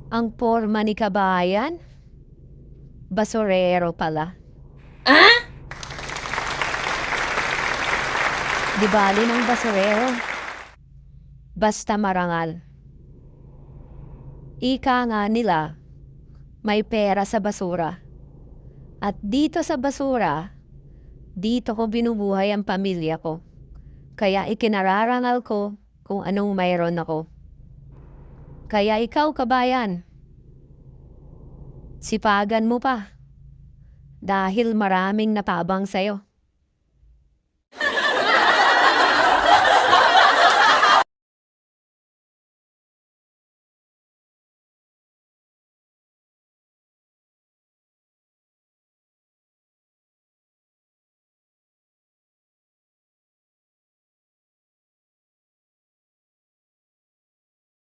Ang porma ni kabayan? Basurero pala. Ah? Di bali ng basurero. Basta marangal. Ika nga nila, may pera sa basura. At dito sa basura, dito ko binubuhay ang pamilya ko. Kaya ikinararangal ko kung anong mayroon ako. Kaya ikaw, kabayan, sipagan mo pa dahil maraming napabang sa'yo.